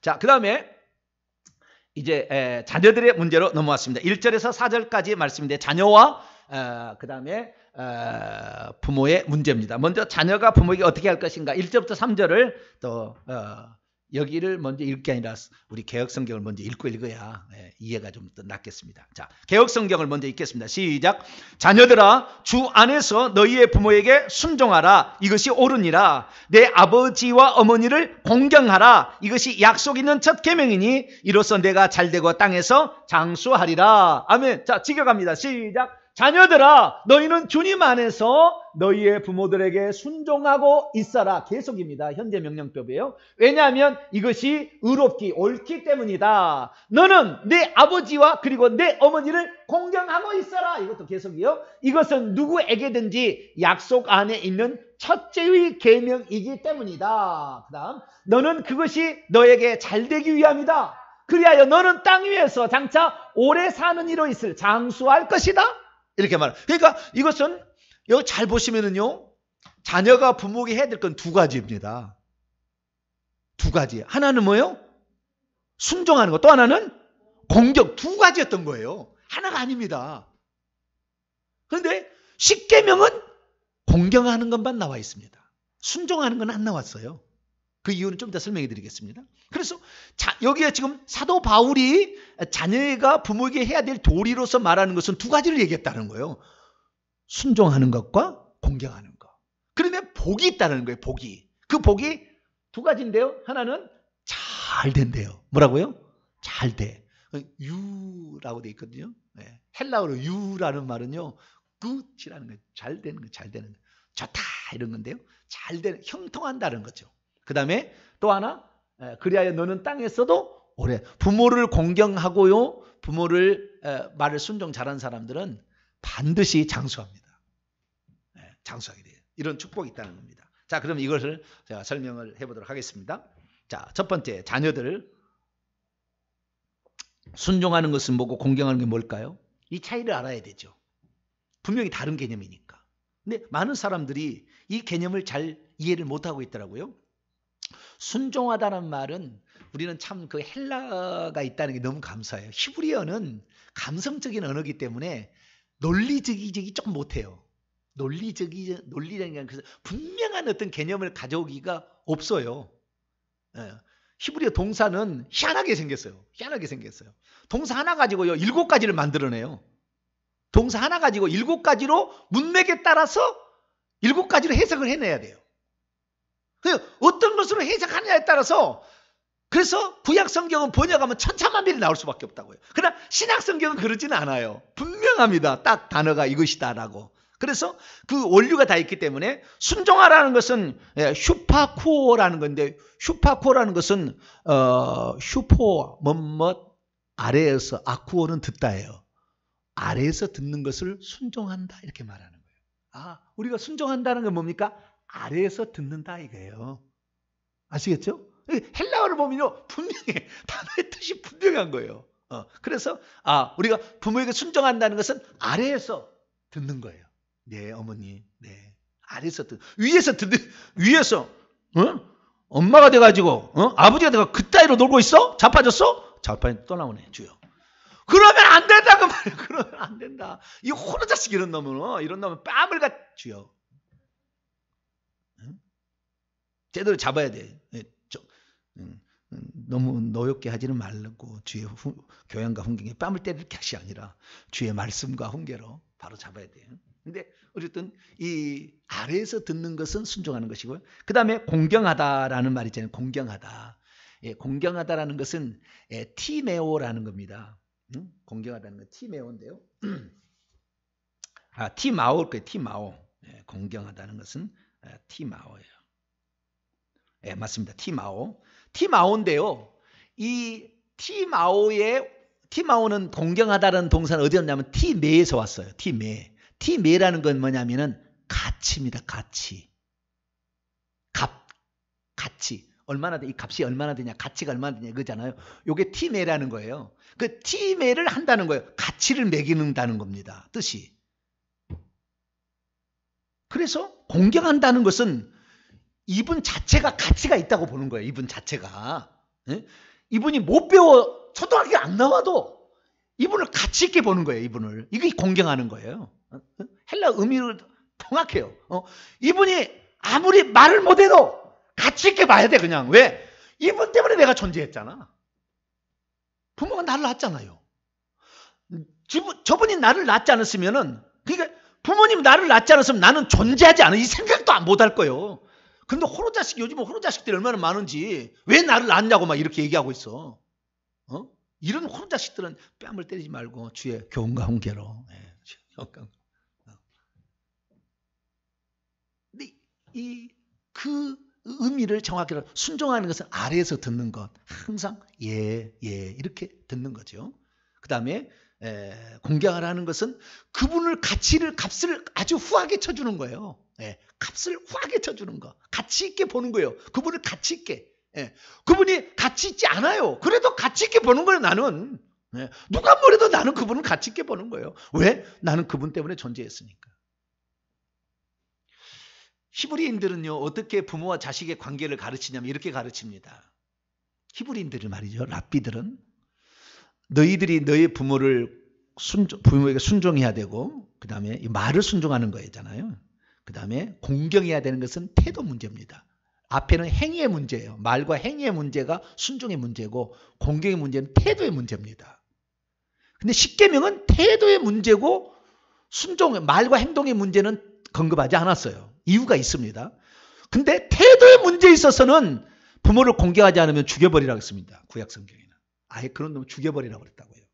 자, 그 다음에 이제 자녀들의 문제로 넘어왔습니다. 1절에서 4절까지 말씀인데 자녀와 그 다음에 부모의 문제입니다. 먼저 자녀가 부모에게 어떻게 할 것인가. 1절부터 3절을 또 여기를 먼저 읽을 게 아니라 우리 개혁성경을 먼저 읽고 읽어야 이해가 좀 더 낫겠습니다. 자, 개혁성경을 먼저 읽겠습니다. 시작. 자녀들아, 주 안에서 너희의 부모에게 순종하라. 이것이 옳으니라. 내 아버지와 어머니를 공경하라. 이것이 약속 있는 첫 계명이니 이로써 내가 잘되고 땅에서 장수하리라. 아멘. 자, 직역합니다. 시작. 자녀들아, 너희는 주님 안에서 너희의 부모들에게 순종하고 있어라. 계속입니다. 현재 명령법이에요. 왜냐하면 이것이 의롭기, 옳기 때문이다. 너는 내 아버지와 그리고 내 어머니를 공경하고 있어라. 이것도 계속이요. 이것은 누구에게든지 약속 안에 있는 첫째의 계명이기 때문이다. 그 다음, 너는 그것이 너에게 잘되기 위함이다. 그리하여 너는 땅 위에서 장차 오래 사는 이로 있을 장수할 것이다. 이렇게 말해요. 그러니까 이것은 여기 잘 보시면은요, 자녀가 부모에게 해야 될 건 두 가지입니다. 두 가지. 하나는 뭐예요? 순종하는 것. 또 하나는 공경. 두 가지였던 거예요. 하나가 아닙니다. 그런데 십계명은 공경하는 것만 나와 있습니다. 순종하는 건 안 나왔어요. 그 이유는 좀 이따 설명해 드리겠습니다. 그래서 여기에 지금 사도 바울이 자녀가 부모에게 해야 될 도리로서 말하는 것은 두 가지를 얘기했다는 거예요. 순종하는 것과 공경하는 것. 그러면 복이 있다는 거예요. 복이. 그 복이 두 가지인데요. 하나는 잘 된대요. 뭐라고요? 잘 돼. 유라고 돼 있거든요. 헬라어로 유라는 말은요, 굿이라는 거예요. 잘 되는 거, 잘 되는 거. 좋다 이런 건데요. 잘 되는, 형통한다는 거죠. 그 다음에 또 하나, 그리하여 너는 땅에서도 오래. 부모를 공경하고요, 부모를 말을 순종 잘한 사람들은 반드시 장수합니다. 장수하게 돼요. 이런 축복이 있다는 겁니다. 자, 그럼 이것을 제가 설명을 해보도록 하겠습니다. 자, 첫 번째, 자녀들 순종하는 것은 뭐고 공경하는 게 뭘까요? 이 차이를 알아야 되죠. 분명히 다른 개념이니까. 근데 많은 사람들이 이 개념을 잘 이해를 못하고 있더라고요. 순종하다는 말은 우리는 참 그 헬라가 있다는 게 너무 감사해요. 히브리어는 감성적인 언어이기 때문에 논리적이지 조금 못해요. 논리적인 그래서 분명한 어떤 개념을 가져오기가 없어요. 히브리어 동사는 희한하게 생겼어요. 희한하게 생겼어요. 동사 하나 가지고요 7가지를 만들어내요. 동사 하나 가지고 7가지로 문맥에 따라서 7가지로 해석을 해내야 돼요. 어떤 것으로 해석하느냐에 따라서, 그래서 구약 성경은 번역하면 천차만별이 나올 수밖에 없다고요. 그러나 신약 성경은 그러지는 않아요. 분명합니다. 딱 단어가 이것이다라고. 그래서 그 원류가 다 있기 때문에 순종하라는 것은 슈파쿠어라는 건데, 슈파쿠어라는 것은 슈포 뭐뭐 아래에서, 아쿠어는 듣다예요. 아래에서 듣는 것을 순종한다 이렇게 말하는 거예요. 아, 우리가 순종한다는 건 뭡니까? 아래에서 듣는다 이거예요. 아시겠죠? 헬라어를 보면요 분명히 단어의 뜻이 분명한 거예요. 그래서 우리가 부모에게 순종한다는 것은 아래에서 듣는 거예요. 네, 어머니, 네, 아래에서 위에서 엄마가 돼가지고 아버지가 돼가지고 그따위로 놀고 있어? 자빠졌어? 자빠져 또 나오네 주여. 그러면 안 된다 그 말이에요. 그러면 안 된다. 이 호러자식 이런 놈은 뺨을 주여. 제대로 잡아야 돼. 너무 노엽게 하지는 말고 주의 교양과 훈계에 뺨을 때릴 것이 아니라 주의 말씀과 훈계로 바로 잡아야 돼요. 근데 어쨌든 이 아래에서 듣는 것은 순종하는 것이고요. 그 다음에 공경하다라는 말이 있잖아요. 공경하다. 공경하다라는 것은 티메오라는 겁니다. 공경하다는 건 티메오인데요. 티마오일 거예요. 티마오. 공경하다는 것은 티마오예요. 맞습니다. 티마오. 티마오인데요. 이 티마오는 공경하다라는 동사는 어디 왔냐면 티메에서 왔어요. 티메. 티메라는 건 뭐냐면은 가치입니다. 가치. 가치. 얼마나 돼? 이 값이 얼마나 되냐? 가치가 얼마나 되냐? 이거잖아요. 요게 티메라는 거예요. 그 티메를 한다는 거예요. 가치를 매기는다는 겁니다. 뜻이. 그래서 공경한다는 것은 이분 자체가 가치가 있다고 보는 거예요. 이분 자체가. 이분이 못 배워 초등학교 안 나와도 이분을 가치 있게 보는 거예요. 이분을. 이게 공경하는 거예요. 헬라 의미를 통합해요. 이분이 아무리 말을 못해도 가치 있게 봐야 돼. 그냥. 왜? 이분 때문에 내가 존재했잖아. 부모가 나를 낳았잖아요. 저분이 나를 낳지 않았으면은, 그러니까 부모님 나를 낳지 않았으면 나는 존재하지 않아. 이 생각도 못 할 거예요. 근데 호로자식, 요즘은 호로자식들이 얼마나 많은지 왜 나를 낳냐고 막 이렇게 얘기하고 있어. 이런 호로자식들은 뺨을 때리지 말고 주의 교훈과 훈계로. 근데 그 의미를 정확히 순종하는 것은 아래에서 듣는 것. 항상 예 이렇게 듣는 거죠. 그 다음에 공경하라는 것은 그분을 값을 아주 후하게 쳐주는 거예요. 값을 후하게 쳐주는 거. 가치 있게 보는 거예요. 그분을 가치 있게. 그분이 가치 있지 않아요. 그래도 가치 있게 보는 거예요. 나는. 누가 뭐래도 나는 그분을 가치 있게 보는 거예요. 왜? 나는 그분 때문에 존재했으니까. 히브리인들은요, 어떻게 부모와 자식의 관계를 가르치냐면 이렇게 가르칩니다. 히브리인들은 말이죠. 랍비들은 너희들이 너희 부모에게 순종해야 되고, 그 다음에 말을 순종하는 거잖아요. 그 다음에 공경해야 되는 것은 태도 문제입니다. 앞에는 행위의 문제예요. 말과 행위의 문제가 순종의 문제고, 공경의 문제는 태도의 문제입니다. 근데 십계명은 태도의 문제고, 말과 행동의 문제는 언급하지 않았어요. 이유가 있습니다. 근데 태도의 문제에 있어서는 부모를 공경하지 않으면 죽여버리라고 했습니다. 구약 성경에는. 아예 그런 놈을 죽여버리라고 그랬다고요.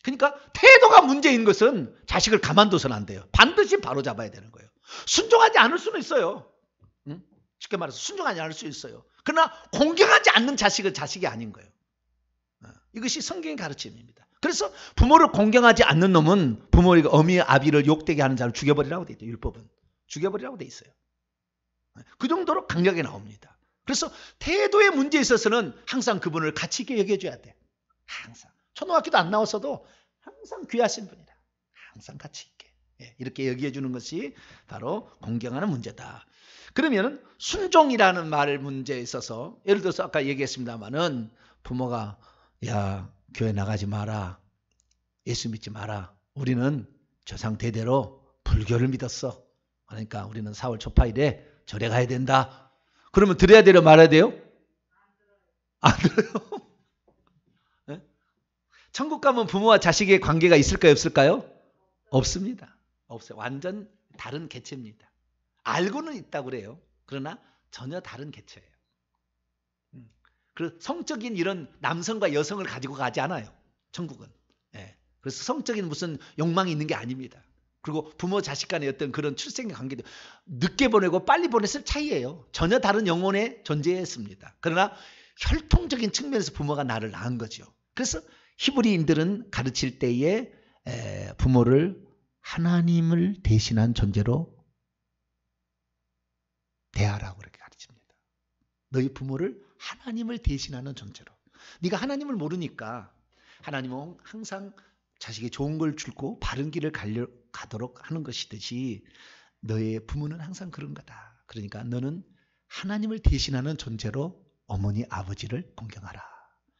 그러니까 태도가 문제인 것은 자식을 가만둬서는 안 돼요. 반드시 바로잡아야 되는 거예요. 순종하지 않을 수는 있어요. 쉽게 말해서 순종하지 않을 수 있어요. 그러나 공경하지 않는 자식은 자식이 아닌 거예요. 이것이 성경의 가르침입니다. 그래서 부모를 공경하지 않는 놈은 부모가 어미 아비를 욕되게 하는 자를 죽여버리라고 돼 있죠. 율법은. 죽여버리라고 돼 있어요. 그 정도로 강력하게 나옵니다. 그래서 태도의 문제에 있어서는 항상 그분을 가치 있게 여겨줘야 돼. 항상. 초등학교도 안 나왔어도 항상 귀하신 분이다. 항상 가치 있게. 이렇게 여겨주는 것이 바로 공경하는 문제다. 그러면 순종이라는 말 문제에 있어서 예를 들어서 아까 얘기했습니다마는 부모가 야 교회 나가지 마라. 예수 믿지 마라. 우리는 조상 대대로 불교를 믿었어. 그러니까 우리는 4월 초파일에 절에 가야 된다. 그러면 들어야 돼요? 말아야 돼요? 안 들어요. 네? 천국 가면 부모와 자식의 관계가 있을까요? 없을까요? 없습니다. 없어요. 완전 다른 개체입니다. 알고는 있다고 그래요. 그러나 전혀 다른 개체예요. 그 성적인 이런 남성과 여성을 가지고 가지 않아요. 천국은. 그래서 성적인 무슨 욕망이 있는 게 아닙니다. 그리고 부모 자식 간의 어떤 그런 출생의 관계도 늦게 보내고 빨리 보냈을 차이예요. 전혀 다른 영혼의 존재였습니다. 그러나 혈통적인 측면에서 부모가 나를 낳은 거죠. 그래서 히브리인들은 가르칠 때에 부모를 하나님을 대신한 존재로 대하라고 그렇게 가르칩니다. 너희 부모를 하나님을 대신하는 존재로. 네가 하나님을 모르니까 하나님은 항상 자식이 좋은 걸 주고 바른 길을 가도록 하는 것이듯이 너의 부모는 항상 그런 거다. 그러니까 너는 하나님을 대신하는 존재로 어머니 아버지를 공경하라.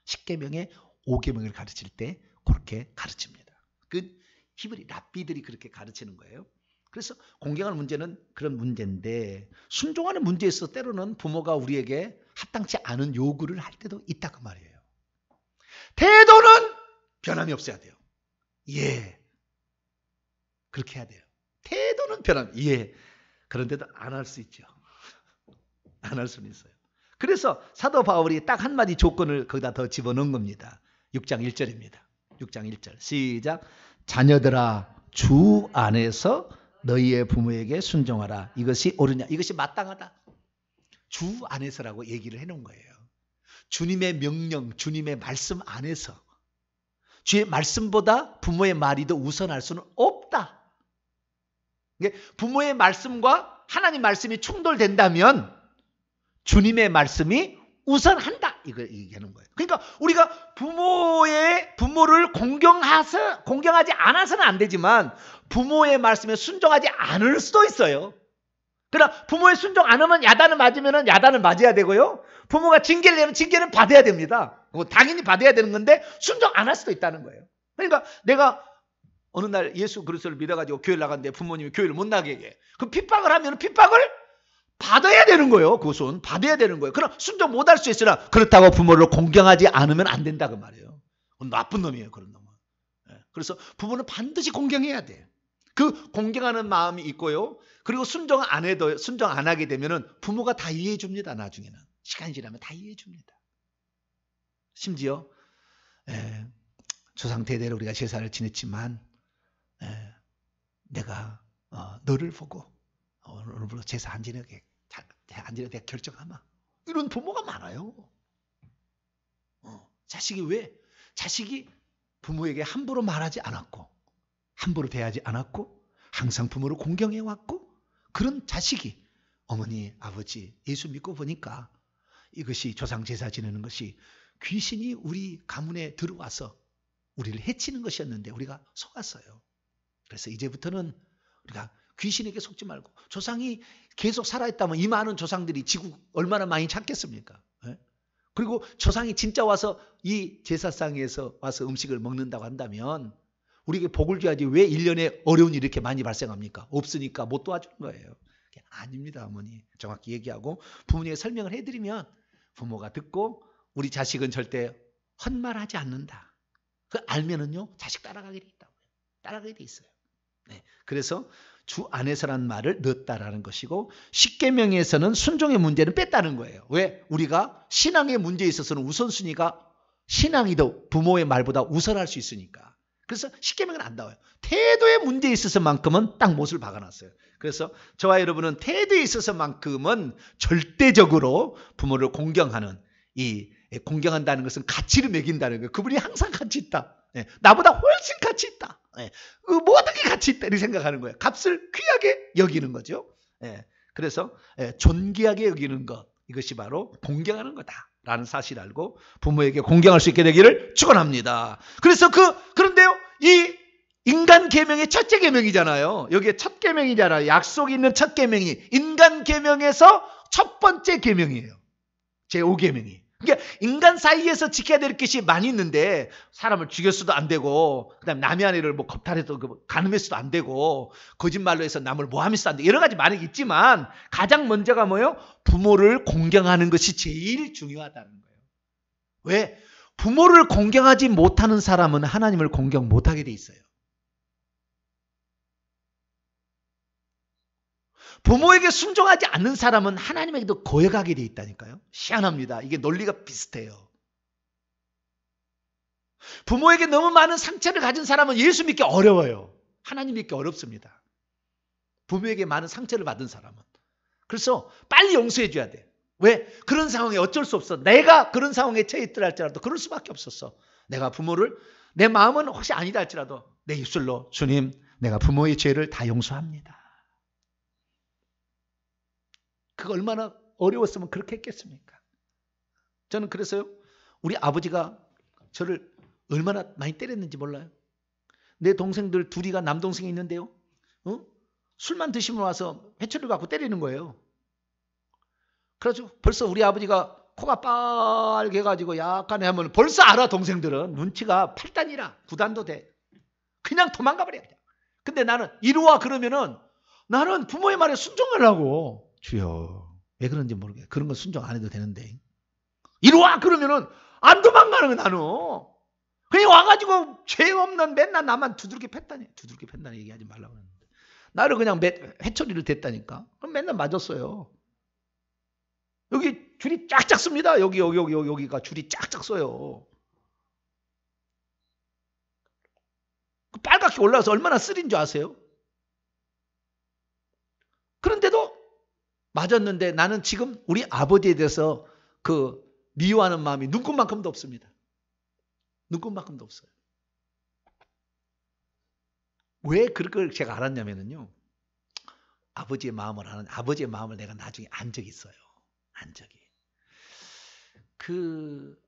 10계명의 5계명을 가르칠 때 그렇게 가르칩니다. 그 히브리 랍비들이 그렇게 가르치는 거예요. 그래서 공경하는 문제는 그런 문제인데 순종하는 문제에서 때로는 부모가 우리에게 합당치 않은 요구를 할 때도 있다고 말이에요. 태도는 변함이 없어야 돼요. 예. 그렇게 해야 돼요. 태도는 예. 그런데도 안 할 수 있죠. 안 할 수는 있어요. 그래서 사도 바울이 딱 한마디 조건을 거기다 더 집어넣은 겁니다. 6장 1절입니다. 6장 1절. 시작. 자녀들아 주 안에서 너희의 부모에게 순종하라. 이것이 옳으냐. 이것이 마땅하다. 주 안에서라고 얘기를 해놓은 거예요. 주님의 명령, 주님의 말씀 안에서. 주의 말씀보다 부모의 말이 더 우선할 수는 없다. 부모의 말씀과 하나님 말씀이 충돌된다면 주님의 말씀이 우선한다. 이걸 얘기하는 거예요. 그러니까 우리가 부모를 공경하지 않아서는 안 되지만 부모의 말씀에 순종하지 않을 수도 있어요. 그러나 부모의 순종 안 하면 야단을 맞으면 야단을 맞아야 되고요. 부모가 징계를 내면 징계는 받아야 됩니다. 당연히 받아야 되는 건데 순종 안 할 수도 있다는 거예요. 그러니까 내가 어느 날 예수 그리스도를 믿어가지고 교회를 나갔는데 부모님이 교회를 못 나게 해. 그 핍박을 하면 핍박을 받아야 되는 거예요. 그것은 받아야 되는 거예요. 그럼 순종 못 할 수 있으나 그렇다고 부모를 공경하지 않으면 안 된다 그 말이에요. 나쁜 놈이에요. 그런 놈은. 그래서 부모는 반드시 공경해야 돼. 그 공경하는 마음이 있고요. 그리고 순종 안 하게 되면은 부모가 다 이해해 줍니다. 나중에는. 시간이 지나면 다 이해해 줍니다. 심지어 조상 대대로 우리가 제사를 지냈지만 내가 너를 보고 오늘부터 제사 안 지내게 결정하마. 이런 부모가 많아요. 자식이 왜? 자식이 부모에게 함부로 말하지 않았고 함부로 대하지 않았고 항상 부모를 공경해왔고 그런 자식이 어머니 아버지 예수 믿고 보니까 이것이 조상 제사 지내는 것이 귀신이 우리 가문에 들어와서 우리를 해치는 것이었는데 우리가 속았어요. 그래서 이제부터는 우리가 귀신에게 속지 말고 조상이 계속 살아있다면 이 많은 조상들이 지구 얼마나 많이 찾겠습니까? 그리고 조상이 진짜 와서 이 제사상에서 와서 음식을 먹는다고 한다면 우리에게 복을 줘야지 왜 1년에 어려운 일이 이렇게 많이 발생합니까? 없으니까 못 도와주는 거예요. 아닙니다. 어머니. 정확히 얘기하고 부모님에게 설명을 해드리면 부모가 듣고 우리 자식은 절대 헛말하지 않는다. 그 알면은요 자식 따라가게 돼 있다고요. 따라가게 돼 있어요. 그래서 주 안에서란 말을 넣었다라는 것이고 십계명에서는 순종의 문제는 뺐다는 거예요. 왜? 우리가 신앙의 문제에 있어서는 우선순위가 신앙이 더 부모의 말보다 우선할 수 있으니까. 그래서 십계명은 안 나와요. 태도의 문제에 있어서만큼은 딱 못을 박아놨어요. 그래서 저와 여러분은 태도에 있어서만큼은 절대적으로 부모를 공경하는 공경한다는 것은 가치를 매긴다는 거예요. 그분이 항상 가치 있다. 나보다 훨씬 가치 있다. 모든 게 가치 있다. 이렇게 생각하는 거예요. 값을 귀하게 여기는 거죠. 그래서 존귀하게 여기는 것. 이것이 바로 공경하는 거다라는 사실을 알고 부모에게 공경할 수 있게 되기를 축원합니다. 그래서 그런데요. 이 인간 계명의 첫째 계명이잖아요. 여기에 첫 계명이잖아요. 약속이 있는 첫 계명이 인간 계명에서 첫 번째 계명이에요. 제5계명이. 그러니까 인간 사이에서 지켜야 될 것이 많이 있는데 사람을 죽였어도 안 되고 그다음에 남의 아내를 겁탈해서 간음했어도 안 되고 거짓말로 해서 남을 모함했어도 안 되고 여러 가지 많이 있지만 가장 먼저가 뭐예요? 부모를 공경하는 것이 제일 중요하다는 거예요. 왜? 부모를 공경하지 못하는 사람은 하나님을 공경 못하게 돼 있어요. 부모에게 순종하지 않는 사람은 하나님에게도 거역하게 돼 있다니까요. 희한합니다. 이게 논리가 비슷해요. 부모에게 너무 많은 상처를 가진 사람은 예수 믿기 어려워요. 하나님 믿기 어렵습니다. 부모에게 많은 상처를 받은 사람은. 그래서 빨리 용서해 줘야 돼. 왜? 그런 상황에 어쩔 수 없어. 내가 그런 상황에 처해 있더라 할지라도 그럴 수밖에 없었어. 내가 부모를 내 마음은 혹시 아니다 할지라도 내 입술로 주님 내가 부모의 죄를 다 용서합니다. 그거 얼마나 어려웠으면 그렇게 했겠습니까? 저는 그래서요. 우리 아버지가 저를 얼마나 많이 때렸는지 몰라요. 내 동생들 둘이가 남동생이 있는데요. 술만 드시면 와서 회초리를 갖고 때리는 거예요. 그래서 벌써 우리 아버지가 코가 빨개가지고 약간 하면 벌써 알아. 동생들은 눈치가 8단이라 9단도 돼. 그냥 도망가 버려. 근데 나는 이리 와 그러면은 나는 부모의 말에 순종하려고. 주여 왜 그런지 모르겠어요. 그런 거 순종 안 해도 되는데 이리 와 그러면은 안 도망가는 거야. 나는 그냥 와가지고 죄 없는 맨날 나만 두들겨 팼다니. 두들겨 팼다니 얘기하지 말라고 했는데 나를 그냥 회초리를 댔다니까. 그럼 맨날 맞았어요. 여기 줄이 쫙쫙 씁니다. 여기가 줄이 쫙쫙 써요. 빨갛게 올라와서 얼마나 쓰린 줄 아세요? 그런데도 맞았는데 나는 지금 우리 아버지에 대해서 그 미워하는 마음이 눈곱만큼도 없습니다. 눈곱만큼도 없어요. 왜 그걸 제가 알았냐면요. 아버지의 마음을 아는 아버지의 마음을 내가 나중에 안 적이 있어요. 안 적이. 그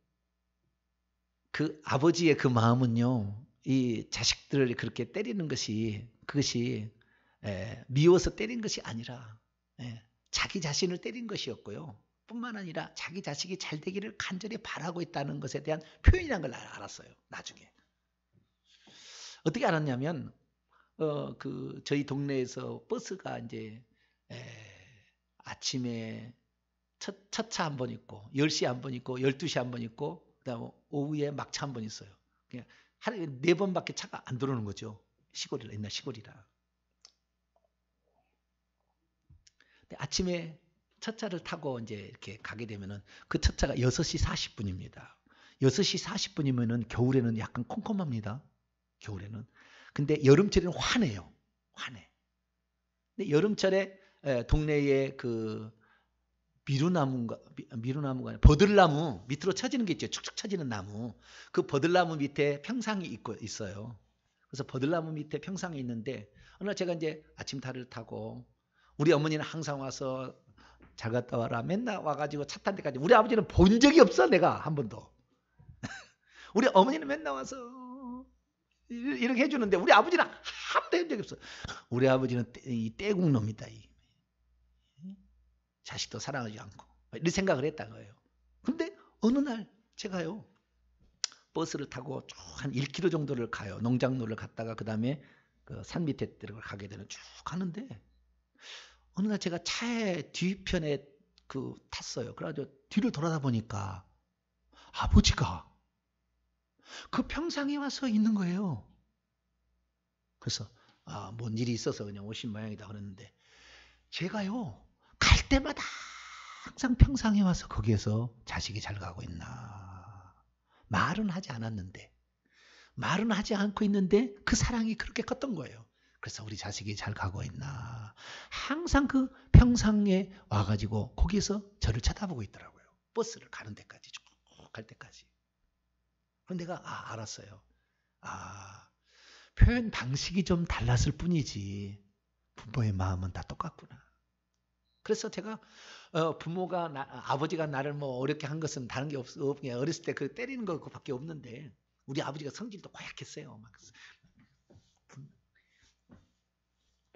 아버지의 그 마음은요. 이 자식들을 그렇게 때리는 것이 그것이 미워서 때린 것이 아니라 예, 자기 자신을 때린 것이었고요. 뿐만 아니라 자기 자식이 잘 되기를 간절히 바라고 있다는 것에 대한 표현이라는 걸 알았어요. 나중에. 어떻게 알았냐면 저희 동네에서 버스가 이제 아침에 첫 차 한 번 있고 10시에 한 번 있고 12시에 한 번 있고 그다음에 오후에 막차 한 번 있어요. 그냥 하루에 4번밖에 차가 안 들어오는 거죠. 시골이라 옛날 시골이라. 아침에 첫 차를 타고 이제 이렇게 가게 되면은 그 첫 차가 6시 40분입니다. 6시 40분이면은 겨울에는 약간 컴컴합니다. 겨울에는. 근데 여름철에는 환해요. 환해. 근데 여름철에 동네에 그 미루나무가 아니라 버들나무 밑으로 쳐지는 게 있죠. 축축 쳐지는 나무. 그 버들나무 밑에 평상이 있어요. 그래서 버들나무 밑에 평상이 있는데 어느 날 제가 이제 아침타를 타고 우리 어머니는 항상 와서 잘 갔다 와라. 맨날 와가지고 차 탄 데까지. 우리 아버지는 본 적이 없어. 내가 한 번도. 우리 어머니는 맨날 와서 이렇게 해주는데 우리 아버지는 한 번도 해본 적이 없어. 우리 아버지는 이 떼국놈이다. 자식도 사랑하지 않고 이런 생각을 했던 거예요. 근데 어느 날 제가요 버스를 타고 쭉 한 1km 정도를 가요. 농장로를 갔다가 그 다음에 그 산 밑에 가게 되는 쭉 가는데 어느 날 제가 차의 뒤편에 탔어요. 그래가지고 뒤를 돌아다 보니까 아버지가 그 평상에 와서 있는 거예요. 그래서 뭔 일이 있어서 그냥 오신 모양이다 그랬는데 제가요 갈 때마다 항상 평상에 와서 거기에서 자식이 잘 가고 있나 말은 하지 않았는데 말은 하지 않고 있는데 그 사랑이 그렇게 컸던 거예요. 그래서 우리 자식이 잘 가고 있나 항상 그 평상에 와가지고 거기에서 저를 쳐다보고 있더라고요. 버스를 가는 데까지 쭉 갈 때까지. 그럼 내가 알았어요. 표현 방식이 좀 달랐을 뿐이지 부모의 마음은 다 똑같구나. 그래서 제가 부모가 아버지가 나를 뭐 어렵게 한 것은 다른 게 없게 어렸을 때 그 때리는 것밖에 없는데 우리 아버지가 성질도 고약했어요. 막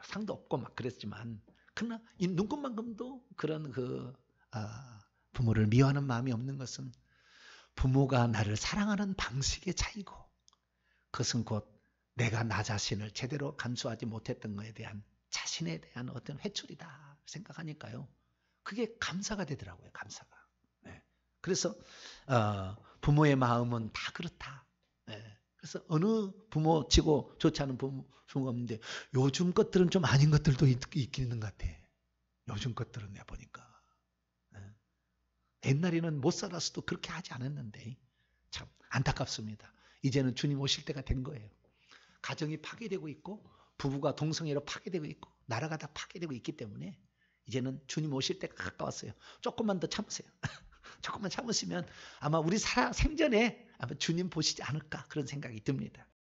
상도 없고 막 그랬지만 그러나 이 눈꽃만큼도 그런 부모를 미워하는 마음이 없는 것은 부모가 나를 사랑하는 방식의 차이고 그것은 곧 내가 나 자신을 제대로 감수하지 못했던 것에 대한 자신에 대한 어떤 회초리다 생각하니까요. 그게 감사가 되더라고요. 감사가. 네. 그래서 부모의 마음은 다 그렇다. 네. 그래서 어느 부모 치고 좋지 않은 부모가 없는데 요즘 것들은 좀 아닌 것들도 있긴 있는 것 같아. 요즘 것들은 내가 보니까. 네. 옛날에는 못 살았어도 그렇게 하지 않았는데 참 안타깝습니다. 이제는 주님 오실 때가 된 거예요. 가정이 파괴되고 있고 부부가 동성애로 파괴되고 있고 나라가 다 파괴되고 있기 때문에 이제는 주님 오실 때가 가까웠어요. 조금만 더 참으세요. 조금만 참으시면 아마 우리 생전에 아마 주님 보시지 않을까 그런 생각이 듭니다.